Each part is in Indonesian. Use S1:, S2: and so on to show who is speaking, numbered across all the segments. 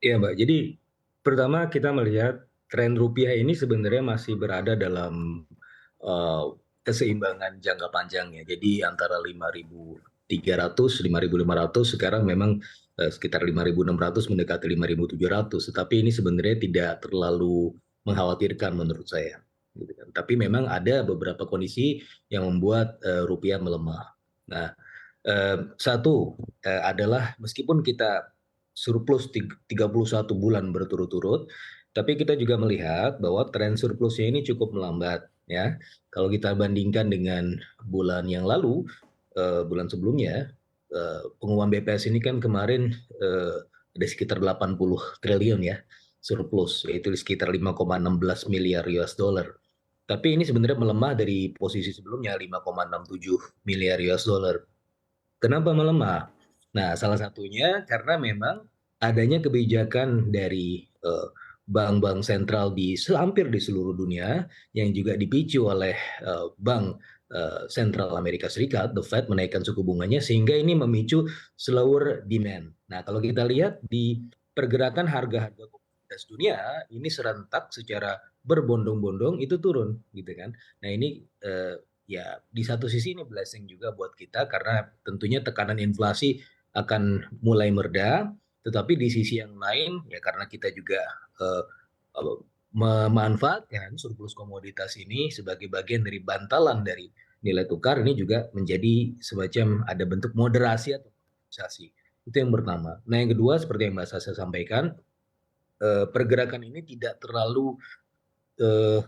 S1: Iya, Mbak. Jadi pertama kita melihat tren rupiah ini sebenarnya masih berada dalam eh, keseimbangan jangka panjang ya. Jadi antara 5.300, 5.500 sekarang memang sekitar 5.600 mendekati 5.700. Tetapi ini sebenarnya tidak terlalu mengkhawatirkan menurut saya. Gitu kan. Tapi memang ada beberapa kondisi yang membuat rupiah melemah. Nah, satu adalah meskipun kita surplus 31 bulan berturut-turut, tapi kita juga melihat bahwa tren surplusnya ini cukup melambat ya. Kalau kita bandingkan dengan bulan yang lalu, bulan sebelumnya, pengumuman BPS ini kan kemarin ada sekitar 80 triliun ya surplus, yaitu sekitar 5,16 miliar US dollar. Tapi ini sebenarnya melemah dari posisi sebelumnya 5,67 miliar US dollar. Kenapa melemah? Nah, salah satunya karena memang adanya kebijakan dari bank-bank sentral hampir di seluruh dunia yang juga dipicu oleh Bank Sentral Amerika Serikat, The Fed, menaikkan suku bunganya sehingga ini memicu slower demand. Nah, kalau kita lihat di pergerakan harga-harga komoditas dunia ini serentak secara berbondong-bondong itu turun, gitu kan? Nah, ini ya di satu sisi ini blessing juga buat kita karena tentunya tekanan inflasi akan mulai mereda, tetapi di sisi yang lain ya karena kita juga eh, eh, memanfaatkan surplus komoditas ini sebagai bagian dari bantalan dari nilai tukar ini juga menjadi semacam ada bentuk moderasi atau kompensasi. Itu yang pertama. Nah, yang kedua seperti yang Mbak Sasa sampaikan, pergerakan ini tidak terlalu eh,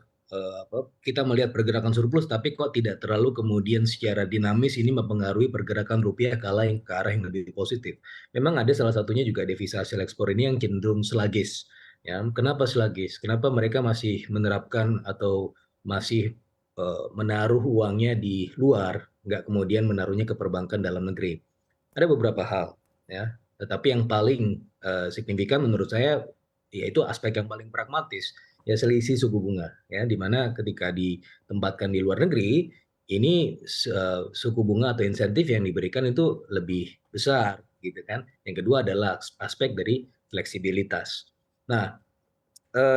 S1: kita melihat pergerakan surplus, tapi kok tidak terlalu kemudian secara dinamis ini mempengaruhi pergerakan rupiah ke arah yang lebih positif. Memang ada salah satunya juga devisa hasil ekspor ini yang cenderung sluggish. Ya, kenapa sluggish? Kenapa mereka masih menerapkan atau masih menaruh uangnya di luar, nggak kemudian menaruhnya ke perbankan dalam negeri? Ada beberapa hal, ya. Tetapi yang paling signifikan menurut saya yaitu aspek yang paling pragmatis, ya selisih suku bunga, ya, di mana ketika ditempatkan di luar negeri, ini suku bunga atau insentif yang diberikan itu lebih besar, gitu kan. Yang kedua adalah aspek dari fleksibilitas. Nah,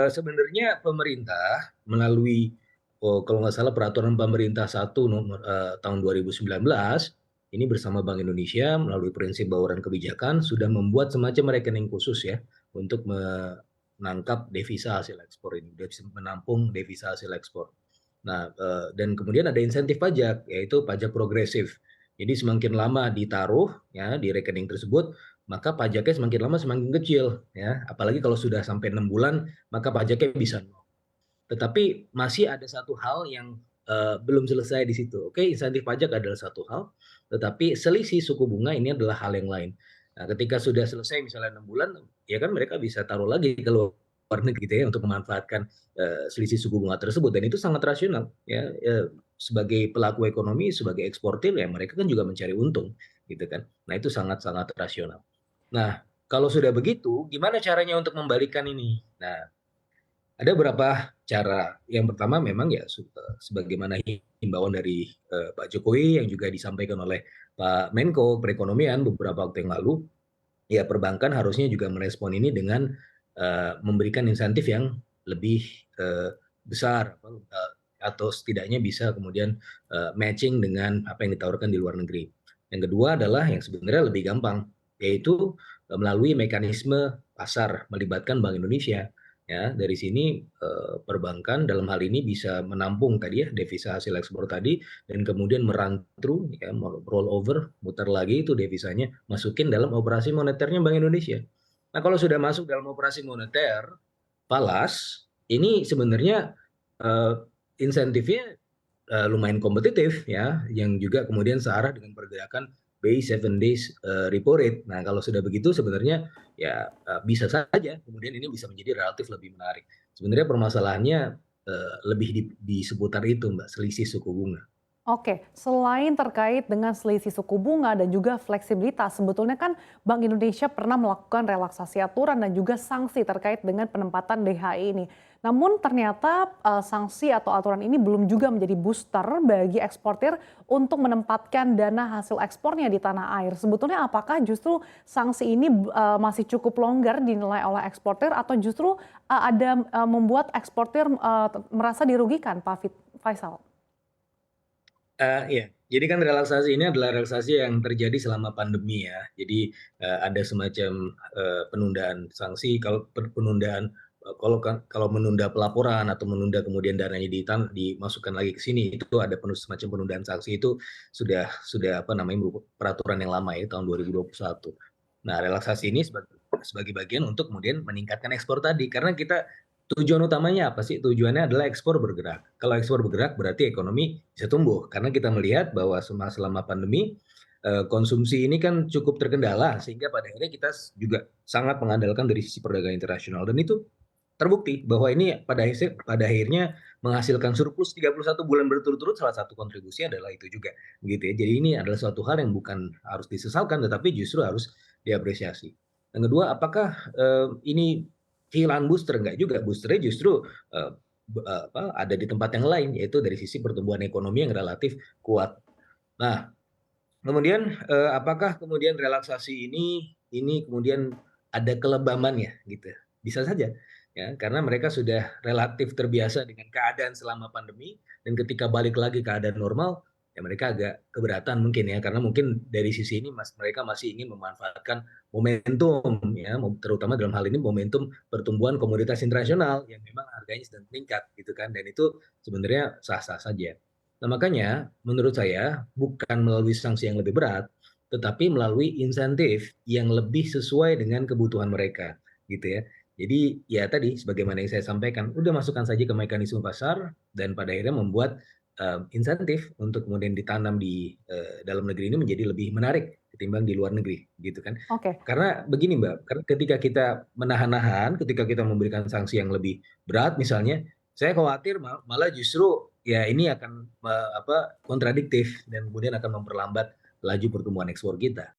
S1: sebenarnya pemerintah melalui kalau nggak salah peraturan pemerintah 1 tahun 2019 ini bersama Bank Indonesia melalui prinsip bauran kebijakan sudah membuat semacam rekening khusus ya untuk menangkap devisa hasil ekspor ini, menampung devisa hasil ekspor. Nah, dan kemudian ada insentif pajak yaitu pajak progresif. Jadi semakin lama ditaruh ya di rekening tersebut, maka pajaknya semakin lama semakin kecil ya. Apalagi kalau sudah sampai 6 bulan maka pajaknya bisa nol. Tetapi masih ada satu hal yang belum selesai di situ. Oke, insentif pajak adalah satu hal, tetapi selisih suku bunga ini adalah hal yang lain. Nah, ketika sudah selesai misalnya 6 bulan, ya kan mereka bisa taruh lagi ke luar negeri gitu ya untuk memanfaatkan selisih suku bunga tersebut dan itu sangat rasional ya. Sebagai pelaku ekonomi, sebagai eksportir ya mereka kan juga mencari untung gitu kan. Nah, itu sangat-sangat rasional. Nah, kalau sudah begitu, gimana caranya untuk membalikan ini? Nah, ada beberapa cara. Yang pertama memang ya sebagaimana himbauan dari Pak Jokowi yang juga disampaikan oleh Pak Menko Perekonomian beberapa waktu yang lalu, ya perbankan harusnya juga merespon ini dengan memberikan insentif yang lebih besar atau setidaknya bisa kemudian matching dengan apa yang ditawarkan di luar negeri. Yang kedua adalah yang sebenarnya lebih gampang, yaitu melalui mekanisme pasar melibatkan Bank Indonesia. Ya, dari sini perbankan dalam hal ini bisa menampung tadi ya devisa hasil ekspor tadi dan kemudian merantru ya roll over muter lagi itu devisanya masukin dalam operasi moneternya Bank Indonesia. Nah, kalau sudah masuk dalam operasi moneter falas ini sebenarnya eh, insentifnya lumayan kompetitif ya yang juga kemudian searah dengan pergerakan BI 7 days repo rate. Nah, kalau sudah begitu sebenarnya ya bisa saja kemudian ini bisa menjadi relatif lebih menarik. Sebenarnya permasalahannya lebih di seputar itu Mbak, selisih suku bunga.
S2: Oke, selain terkait dengan selisih suku bunga dan juga fleksibilitas, sebetulnya kan Bank Indonesia pernah melakukan relaksasi aturan dan juga sanksi terkait dengan penempatan DHI ini. Namun ternyata sanksi atau aturan ini belum juga menjadi booster bagi eksportir untuk menempatkan dana hasil ekspornya di tanah air. Sebetulnya apakah justru sanksi ini masih cukup longgar dinilai oleh eksportir atau justru ada membuat eksportir merasa dirugikan, Faisal?
S1: Iya, jadi kan relaksasi ini adalah relaksasi yang terjadi selama pandemi ya. Jadi, ada semacam, penundaan sanksi kalau penundaan, kalau menunda pelaporan atau menunda kemudian dananya dimasukkan lagi ke sini, itu ada semacam penundaan sanksi itu sudah apa namanya, peraturan yang lama ya tahun 2021. Nah, relaksasi ini sebagai bagian untuk kemudian meningkatkan ekspor tadi, karena kita tujuan utamanya apa sih? Tujuannya adalah ekspor bergerak. Kalau ekspor bergerak berarti ekonomi bisa tumbuh, karena kita melihat bahwa selama pandemi, konsumsi ini kan cukup terkendala sehingga pada akhirnya kita juga sangat mengandalkan dari sisi perdagangan internasional dan itu terbukti bahwa ini pada akhirnya menghasilkan surplus 31 bulan berturut-turut, salah satu kontribusinya adalah itu juga, begitu ya. Jadi ini adalah suatu hal yang bukan harus disesalkan tetapi justru harus diapresiasi. Yang kedua, apakah, ini kehilangan booster? Enggak juga, booster-nya justru, eee, ada di tempat yang lain, yaitu dari sisi pertumbuhan ekonomi yang relatif kuat. Nah, kemudian, apakah kemudian relaksasi ini kemudian ada kelebamannya gitu? Bisa saja, ya, karena mereka sudah relatif terbiasa dengan keadaan selama pandemi dan ketika balik lagi keadaan normal, ya mereka agak keberatan mungkin ya, karena mungkin dari sisi ini mereka masih ingin memanfaatkan momentum ya, terutama dalam hal ini momentum pertumbuhan komoditas internasional yang memang harganya sedang meningkat gitu kan, dan itu sebenarnya sah-sah saja. Nah, makanya menurut saya bukan melalui sanksi yang lebih berat, tetapi melalui insentif yang lebih sesuai dengan kebutuhan mereka, gitu ya. Jadi ya tadi sebagaimana yang saya sampaikan, udah masukkan saja ke mekanisme pasar dan pada akhirnya membuat, insentif untuk kemudian ditanam di, dalam negeri ini menjadi lebih menarik ketimbang di luar negeri, gitu kan.
S2: Oke.
S1: Karena begini Mbak, karena ketika kita menahan-nahan, ketika kita memberikan sanksi yang lebih berat misalnya, saya khawatir malah justru ya ini akan, kontradiktif dan kemudian akan memperlambat laju pertumbuhan ekspor kita.